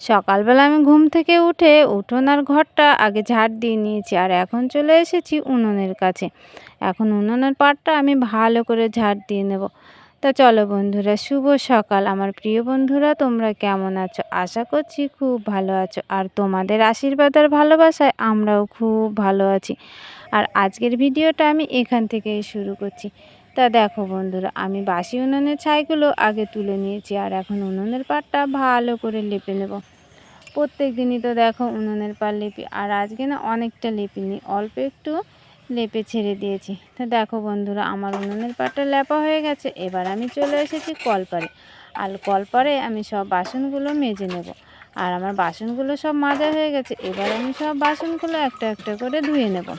সকালবেলা আমি ঘুম থেকে উঠে উঠোন আর ঘরটা আগে ঝাড় দিয়ে নিয়েছি, আর এখন চলে এসেছি উনুনের কাছে। এখন উনুনের পাড়টা আমি ভালো করে ঝাড় দিয়ে নেব। তা চলো বন্ধুরা, শুভ সকাল আমার প্রিয় বন্ধুরা, তোমরা কেমন আছো? আশা করছি খুব ভালো আছো, আর তোমাদের আশীর্বাদ আর ভালোবাসায় আমরাও খুব ভালো আছি। আর আজকের ভিডিওটা আমি এখান থেকেই শুরু করছি। তা দেখো বন্ধুরা, আমি বাসি উনুনের ছাইগুলো আগে তুলে নিয়েছি, আর এখন উনুনের পাড়টা ভালো করে লেপে নেব। প্রত্যেক দিনই তো দেখো উনুনের পাড় লেপি, আর আজকে না অনেকটা লেপিনি, অল্প একটু লেপে ছেড়ে দিয়েছি। তা দেখো বন্ধুরা, আমার উনুনের পাড়টা লেপা হয়ে গেছে। এবার আমি চলে এসেছি কলপাড়ে, আর কলপাড়ে আমি সব বাসনগুলো মেজে নেব। আর আমার বাসনগুলো সব মাজা হয়ে গেছে, এবার আমি সব বাসনগুলো একটা একটা করে ধুয়ে নেব।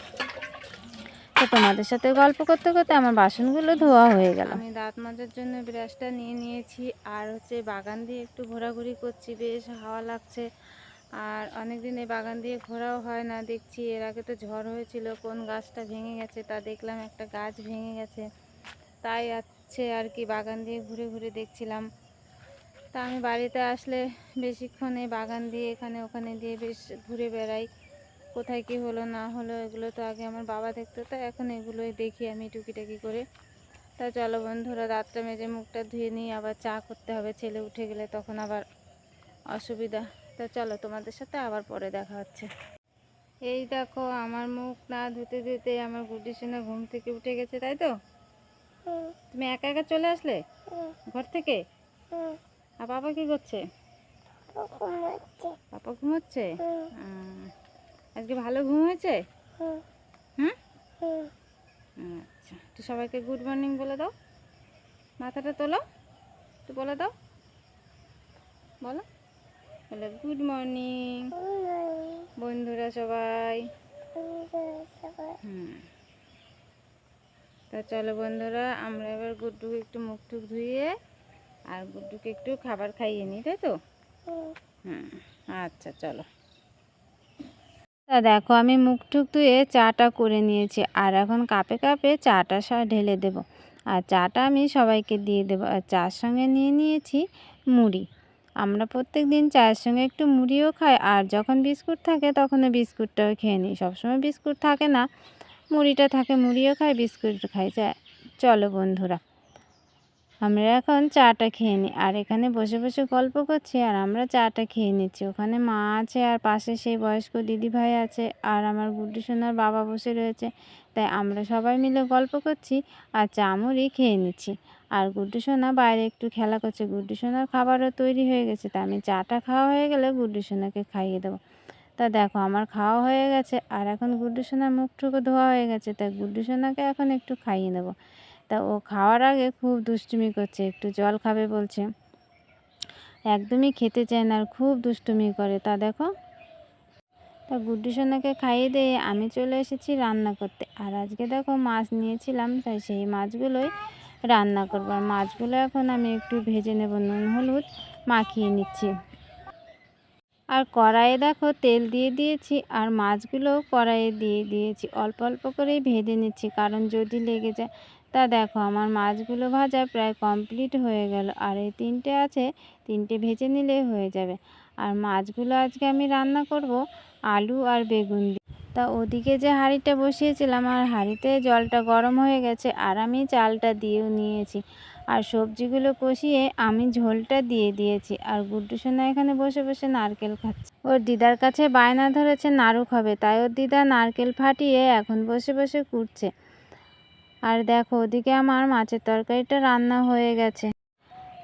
তো তোমাদের সাথে গল্প করতে করতে আমার বাসনগুলো ধোয়া হয়ে গেল। আমি দাঁত মাজার জন্য ব্রাশটা নিয়ে নিয়েছি, আর বাগান দিয়ে একটু ঘোরাঘুরি করছি, বেশ হাওয়া লাগছে। আর অনেক দিন এই বাগান দিয়ে ঘোরাও হয় না, দেখছি এর আগে তো ঝড় হয়েছিল, কোন গাছটা ভেঙে গেছে তা দেখলাম, একটা গাছ ভেঙে গেছে। তাই আর কি বাগান দিয়ে ঘুরে ঘুরে দেখছিলাম। তা আমি বাড়িতে আসলে বেশিক্ষণ এই বাগান দিয়ে এখানে ওখানে দিয়ে বেশ ঘুরে বেড়াই। কোথায় কি হলো না হলো এগুলো তো আগে আমার বাবা দেখতো, তো এখন এগুলোই দেখি আমি টুকিটাকি করে। তা চলো বন্ধুরা, দাঁতটা মেজে মুখটা ধুয়ে নিই, আবার চা করতে হবে, ছেলে উঠে গেলে তখন আবার অসুবিধা। তা চলো, তোমাদের সাথে আবার পরে দেখা হচ্ছে। এই দেখো, আমার মুখ না ধুতে ধুতে আমার গুড্ডি সোনা ঘুম থেকে উঠে গেছে, তাই তো? তুমি একা একা চলে আসলে ঘর থেকে? আর বাবা কি করছে? পাপা ঘুমোচ্ছে। আজকে ভালো ঘুম হয়েছে? হুম, আচ্ছা, তো সবাইকে গুড মর্নিং বলে দাও। মাথাটা তোলো, একটু বলে দাও, বলো, বলে গুড মর্নিং বন্ধুরা সবাই। তা চলো বন্ধুরা, আমরা এবার গুড্ডুকে একটু মুখ টুক ধুইয়ে আর গুড্ডুকে একটু খাবার খাইয়ে নিই, তাই তো? আচ্ছা চলো। তা দেখো, আমি মুখ টুক ধুয়ে চাটা করে নিয়েছি, আর এখন কাপে কাপে চাটা ঢেলে দেব। আর চাটা আমি সবাইকে দিয়ে দেবো। আর চার সঙ্গে নিয়ে নিয়েছি মুড়ি। আমরা প্রত্যেক দিন চায়ের সঙ্গে একটু মুড়িও খাই, আর যখন বিস্কুট থাকে তখনও বিস্কুটটাও খেয়ে নিই। সবসময় বিস্কুট থাকে না, মুড়িটা থাকে, মুড়িও খাই বিস্কুট খাই। চলো বন্ধুরা, আমরা এখন চাটা খেয়ে নিই, আর এখানে বসে বসে গল্প করছি, আর আমরা চাটা খেয়ে নিচ্ছি। ওখানে মা আছে, আর পাশে সেই বয়স্ক দিদিভাই আছে, আর আমার গুড্ডু সোনার বাবা বসে রয়েছে। তাই আমরা সবাই মিলে গল্প করছি আর চা মুড়ি খেয়ে নিচ্ছি। আর গুড্ডু সোনা বাইরে একটু খেলা করছে। গুড্ডু সোনার খাবারও তৈরি হয়ে গেছে, তা আমি চাটা খাওয়া হয়ে গেলে গুড্ডু সোনাকে খাইয়ে দেবো। তা দেখো, আমার খাওয়া হয়ে গেছে, আর এখন গুড্ডু সোনার মুখটুকু ধোয়া হয়ে গেছে, তাই গুড্ডু সোনাকে এখন একটু খাইয়ে নেবো। তা ও খাওয়ার আগে খুব দুষ্টুমি করছে, একটু জল খাবে বলছে, একদমই খেতে চায় না, আর খুব দুষ্টুমি করে। তা দেখো, তা গুড্ডু সোনাকে খাইয়ে দিয়ে আমি চলে এসেছি রান্না করতে। আর আজকে দেখো মাছ নিয়েছিলাম, তাই সেই মাছগুলোই রান্না করবো। আর মাছগুলো এখন আমি একটু ভেজে নেব, নুন হলুদ মাখিয়ে নিচ্ছি। আর কড়াইয়ে দেখো তেল দিয়ে দিয়েছি, আর মাছগুলোও কড়াইয়ে দিয়ে দিয়েছি, অল্প অল্প করেই ভেজে নিচ্ছি, কারণ যদি লেগে যায়। তা দেখো, আমার মাছগুলো ভাজা প্রায় কমপ্লিট হয়ে গেল, আর এই তিনটে আছে, তিনটে ভেজে নিলেই হয়ে যাবে। আর মাছগুলো আজকে আমি রান্না করব আলু আর বেগুন দিয়ে। তা ওদিকে যে হাঁড়িটা বসিয়েছিলাম, আর হাঁড়িতে জলটা গরম হয়ে গেছে, আর আমি চালটা দিয়েও নিয়েছি। আর সবজিগুলো কষিয়ে আমি ঝোলটা দিয়ে দিয়েছি। আর গুড্ডু সোনা এখানে বসে বসে নারকেল খাচ্ছে। ওর দিদার কাছে বায়না ধরেছে নাড়ু খাবে, তাই ওর দিদা নারকেল ফাটিয়ে এখন বসে বসে কুটছে। আর দেখো, ওদিকে আমার মাছের তরকারিটা রান্না হয়ে গেছে।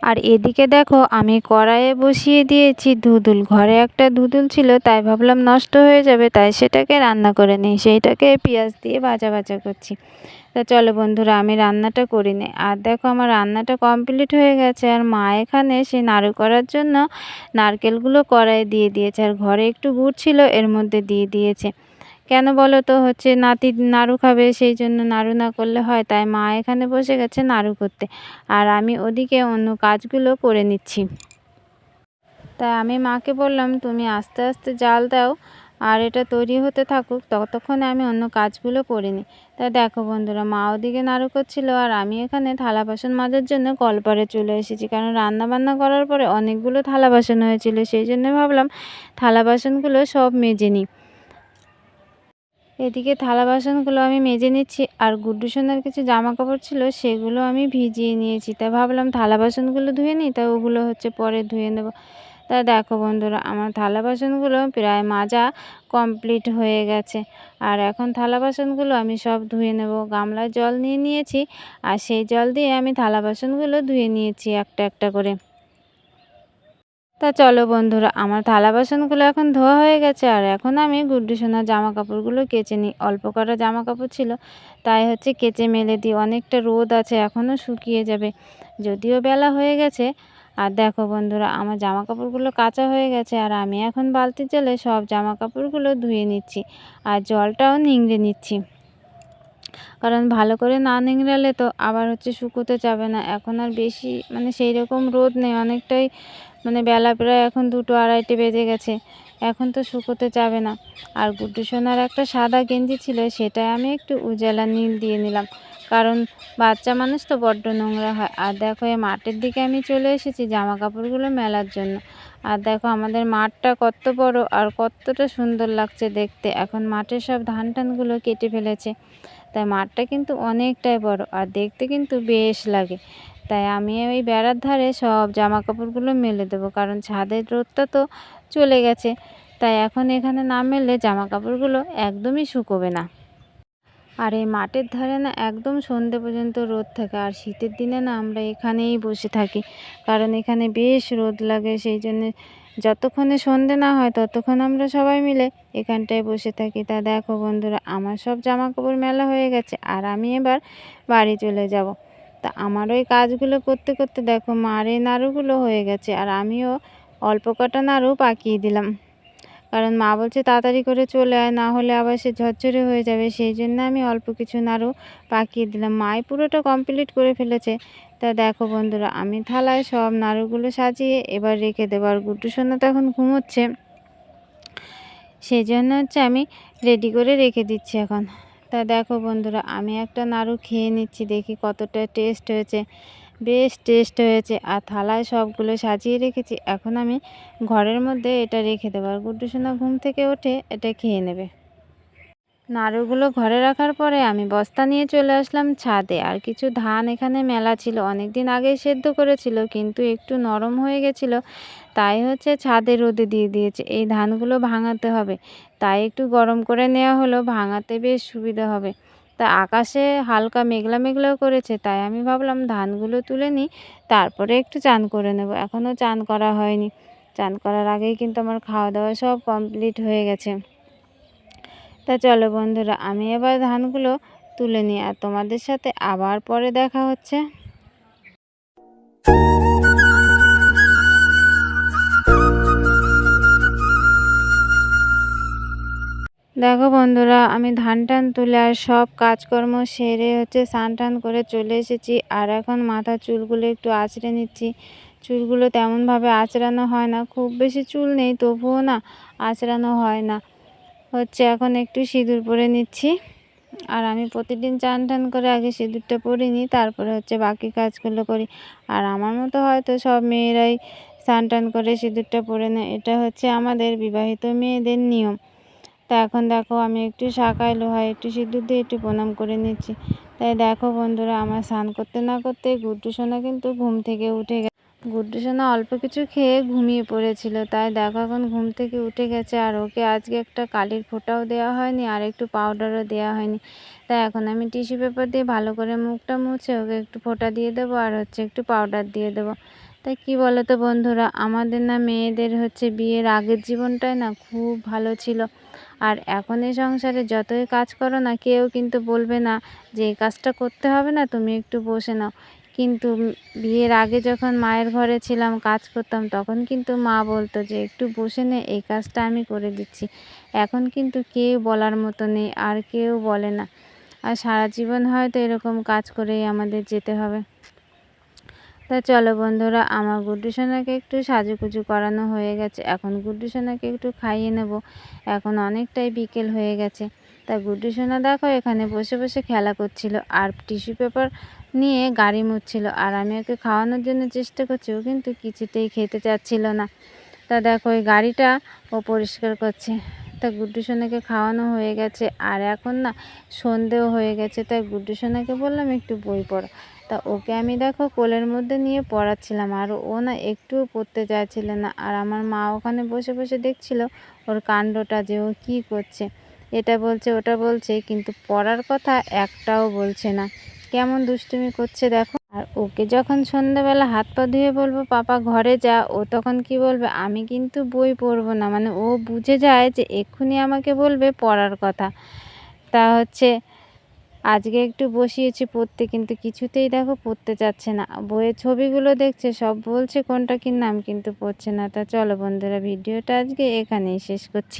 আর এদিকে দেখো, আমি কড়াইয়ে বসিয়ে দিয়েছি ধুদুল। ঘরে একটা ধুদুল ছিল, তাই ভাবলাম নষ্ট হয়ে যাবে, তাই সেটাকে রান্না করে নিই। সেইটাকে পেঁয়াজ দিয়ে ভাজা ভাজা করছি। তা চলো বন্ধুরা, আমি রান্নাটা করে নিই। আর দেখো, আমার রান্নাটা কমপ্লিট হয়ে গেছে, আর মা এখানে সেই নাড়ু করার জন্য নারকেলগুলো কড়াইয়ে দিয়ে দিয়েছে, আর ঘরে একটু গুড় ছিল এর মধ্যে দিয়ে দিয়েছে। কেন বলো তো, নাতি নাড়ু খাবে, সেই জন্য নাড়ু না করলে হয়, তাই মা এখানে বসে গেছে নাড়ু করতে, আর আমি ওদিকে অন্য কাজগুলো করে নিচ্ছি। তাই আমি মাকে বললাম, তুমি আস্তে আস্তে জাল দাও, আর এটা তৈরি হতে থাকুক, ততক্ষণে আমি অন্য কাজগুলো করে নিই। তা দেখো বন্ধুরা, মা ওদিকে নাড়ু করছিল আর আমি এখানে থালা বাসন মাজার জন্য কলপাড়ে চলে এসেছি। কারণ রান্না বান্না করার পরে অনেকগুলো থালা বাসন হয়েছিল, সেই জন্য ভাবলাম থালা বাসনগুলো সব মেজে নিই। এদিকে থালা বাসনগুলো আমি মেজে নিচ্ছি, আর গুড্ডু সোনার কিছু জামা কাপড় ছিল সেগুলো আমি ভিজিয়ে নিয়েছি। তাই ভাবলাম থালা বাসনগুলো ধুয়ে নিই, তা ওগুলো হচ্ছে পরে ধুয়ে নেব। তা দেখো বন্ধুরা, আমার থালা বাসনগুলো প্রায় মাজা কমপ্লিট হয়ে গেছে। আর এখন থালা বাসনগুলো আমি সব ধুয়ে নেব। গামলায় জল নিয়ে নিয়েছি, আর সেই জল দিয়ে আমি থালা বাসনগুলো ধুয়ে নিয়েছি একটা একটা করে। তা চলো বন্ধুরা, আমার থালা বাসনগুলো এখন ধোয়া হয়ে গেছে, আর এখন আমি গুড্ডু সোনার জামা কাপড়গুলো কেচে নিই। অল্প কটা জামা কাপড় ছিল, তাই হচ্ছে কেচে মেলে দিই। অনেকটা রোদ আছে, এখনও শুকিয়ে যাবে, যদিও বেলা হয়ে গেছে। আর দেখো বন্ধুরা, আমার জামা কাপড়গুলো কাচা হয়ে গেছে, আর আমি এখন বালতির জলে সব জামা কাপড়গুলো ধুয়ে নিচ্ছি, আর জলটাও নিংড়ে নিচ্ছি। কারণ ভালো করে না নিংড়ালে তো আবার হচ্ছে শুকোতে যাবে না। এখন আর বেশি সেই রকম রোদ নেই, অনেকটাই বেলা প্রায় এখন 2-2:30 বেজে গেছে। এখন তো শুকোতে যাবে না। আর গুড্ডু সোনার একটা সাদা গেঞ্জি ছিল, সেটাই আমি একটু উজালা নীল দিয়ে নিলাম, কারণ বাচ্চা মানুষ তো বড্ড নোংরা হয়। আর দেখো, এই মাঠের দিকে আমি চলে এসেছি জামা কাপড়গুলো মেলার জন্য। আর দেখো আমাদের মাঠটা কত বড় আর কতটা সুন্দর লাগছে দেখতে। এখন মাঠের সব ধান টানগুলো কেটে ফেলেছে, তাই মাঠটা কিন্তু অনেকটাই বড়, আর দেখতে কিন্তু বেশ লাগে। তাই আমি ওই বেড়ার ধারে সব জামা কাপড়গুলো মেলে দেবো, কারণ ছাদের রোদটা তো চলে গেছে। তাই এখন এখানে না মেললে জামা কাপড়গুলো একদমই শুকোবে না। আর এই মাঠের ধারে না একদম সন্ধে পর্যন্ত রোদ থাকে, আর শীতের দিনে না আমরা এখানেই বসে থাকি, কারণ এখানে বেশ রোদ লাগে। সেই জন্যে যতক্ষণে সন্ধে না হয় ততক্ষণ আমরা সবাই মিলে এখানটায় বসে থাকি। তা দেখো বন্ধুরা, আমার সব জামা কাপড় মেলা হয়ে গেছে, আর আমি এবার বাড়ি চলে যাব। তা আমার ওই কাজগুলো করতে করতে দেখো মার এই নাড়ুগুলো হয়ে গেছে, আর আমিও অল্প কটা নাড়ু পাকিয়ে দিলাম। কারণ মা বলছে তাড়াতাড়ি করে চলে আয়, না হলে আবার সে ঝরঝরে হয়ে যাবে। সেই জন্য আমি অল্প কিছু নাড়ু পাকিয়ে দিলাম। মাই পুরোটা কমপ্লিট করে ফেলেছে। তা দেখো বন্ধুরা, আমি থালায় সব নাড়ুগুলো সাজিয়ে এবার রেখে দেবো। আর গুড্ডু সোনা তো এখন ঘুমোচ্ছে, সেই জন্য হচ্ছে আমি রেডি করে রেখে দিচ্ছি এখন। তা দেখো বন্ধুরা, আমি একটা নাড়ু খেয়ে নিচ্ছি, দেখি কতটা টেস্ট হয়েছে। বেশ টেস্ট হয়েছে, আর থালায় সবগুলো সাজিয়ে রেখেছি। এখন আমি ঘরের মধ্যে এটা রেখে দেবো, আর গুড্ডু সোনা ঘুম থেকে উঠে এটা খেয়ে নেবে। নাড়ুগুলো ঘরে রাখার পরে আমি বস্তা নিয়ে চলে আসলাম ছাদে। আর কিছু ধান এখানে মেলা ছিল, অনেক দিন আগেই সেদ্ধ করেছিল, কিন্তু একটু নরম হয়ে গেছিলো, তাই হচ্ছে ছাদে রোদে দিয়ে দিয়েছে। এই ধানগুলো ভাঙাতে হবে, তাই একটু গরম করে নেওয়া হলো, ভাঙাতে বেশ সুবিধা হবে। তা আকাশে হালকা মেঘলা মেঘলাও করেছে, তাই আমি ভাবলাম ধানগুলো তুলে নিই, তারপরে একটু চান করে নেব। এখনও চান করা হয়নি, চান করার আগেই কিন্তু আমার খাওয়া দাওয়া সব কমপ্লিট হয়ে গেছে। তা চলো বন্ধুরা, আমি এবার ধানগুলো তুলে নিই, আর তোমাদের সাথে আবার পরে দেখা হচ্ছে। দেখো বন্ধুরা, আমি ধান টান তুলে আর সব কাজকর্ম সেরে হচ্ছে স্নান টান করে চলে এসেছি। আর এখন মাথার চুলগুলো একটু আঁচড়ে নিচ্ছি। চুলগুলো তেমনভাবে আঁচড়ানো হয় না, খুব বেশি চুল নেই, তবুও না আঁচড়ানো হয় না। হচ্ছে এখন একটু সিঁদুর পরে নিচ্ছি। আর আমি প্রতিদিন চান টান করে আগে সিঁদুরটা পরে নিই, তারপরে হচ্ছে বাকি কাজগুলো করি। আর আমার মতো হয়তো সব মেয়েরাই স্নান টান করে সিঁদুরটা পরে নেয়, এটা হচ্ছে আমাদের বিবাহিত মেয়েদের নিয়ম। তা এখন দেখো, আমি একটু শাঁখায় লোহায় একটু সিঁদুর দিয়ে একটু প্রণাম করে নিচ্ছি। তাই দেখো বন্ধুরা, আমার স্নান করতে না করতে গুড্ডু সোনা কিন্তু ঘুম থেকে উঠে গেছে। গুড্ডু সোনা অল্প কিছু খেয়ে ঘুমিয়ে পড়েছিল, তাই দেখো এখন ঘুম থেকে উঠে গেছে। আর ওকে আজকে একটা কালির ফোঁটাও দেওয়া হয়নি, আর একটু পাউডারও দেওয়া হয়নি। তাই এখন আমি টিস্যু পেপার দিয়ে ভালো করে মুখটা মুছে ওকে একটু ফোঁটা দিয়ে দেবো, আর হচ্ছে একটু পাউডার দিয়ে দেবো। তাই কি বলো তো বন্ধুরা, আমাদের না মেয়েদের হচ্ছে বিয়ের আগের জীবনটাই না খুব ভালো ছিল। আর এখন এই সংসারে যতই কাজ করো না, কেউ কিন্তু বলবে না যে এই কাজটা করতে হবে না, তুমি একটু বসে নাও। কিন্তু বিয়ের আগে যখন মায়ের ঘরে ছিলাম, কাজ করতাম, তখন কিন্তু মা বলতো যে একটু বসে নে, এই কাজটা আমি করে দিচ্ছি। এখন কিন্তু কেউ বলার মতো নেই, আর কেউ বলে না। আর সারা জীবন হয়তো এরকম কাজ করেই আমাদের যেতে হবে। তা চলো বন্ধুরা, আমার গুড্ডু সোনাকে একটু সাজুগুজু করানো হয়ে গেছে। এখন গুড্ডু সোনাকে একটু খাইয়ে নেব। এখন অনেকটাই বিকেল হয়ে গেছে। তা গুড্ডু সোনা দেখো এখানে বসে বসে খেলা করছিল আর টিস্যু পেপার নিয়ে গাড়ি মুছছিল। আর আমি ওকে খাওয়ানোর জন্য চেষ্টা করছি, ও কিন্তু কিছুতেই খেতে চাচ্ছিল না। তা দেখো ওই গাড়িটা ও পরিষ্কার করছে। তা গুড্ডু সোনাকে খাওয়ানো হয়ে গেছে আর এখন না সন্ধেও হয়ে গেছে। তাই গুড্ডু সোনাকে বললাম একটু বই পড়ো। তা ওকে আমি দেখো কোলের মধ্যে নিয়ে পড়াচ্ছিলাম আর ও না একটুও পড়তে চাইছিল না। আর আমার মা ওখানে বসে বসে দেখছিল ওর কাণ্ডটা, যে ও কী করছে, এটা বলছে ওটা বলছে, কিন্তু পড়ার কথা একটাও বলছে না। কেমন দুষ্টুমি করছে দেখো। আর ওকে যখন সন্ধ্যাবেলা হাত পা ধুয়ে বলবো পাপা ঘরে যা, ও তখন কি বলবে, আমি কিন্তু বই পড়বো না। মানে ও বুঝে যায় যে এক্ষুনি আমাকে বলবে পড়ার কথা। তা আজকে একটু বসিয়েছি পড়তে, কিন্তু কিছুতেই দেখো পড়তে চাচ্ছে না। বইয়ের ছবিগুলো দেখছে, সব বলছে কোনটা কি নাম, কিন্তু পড়ছে না। তা চলো বন্ধুরা, ভিডিওটা আজকে এখানেই শেষ করছি।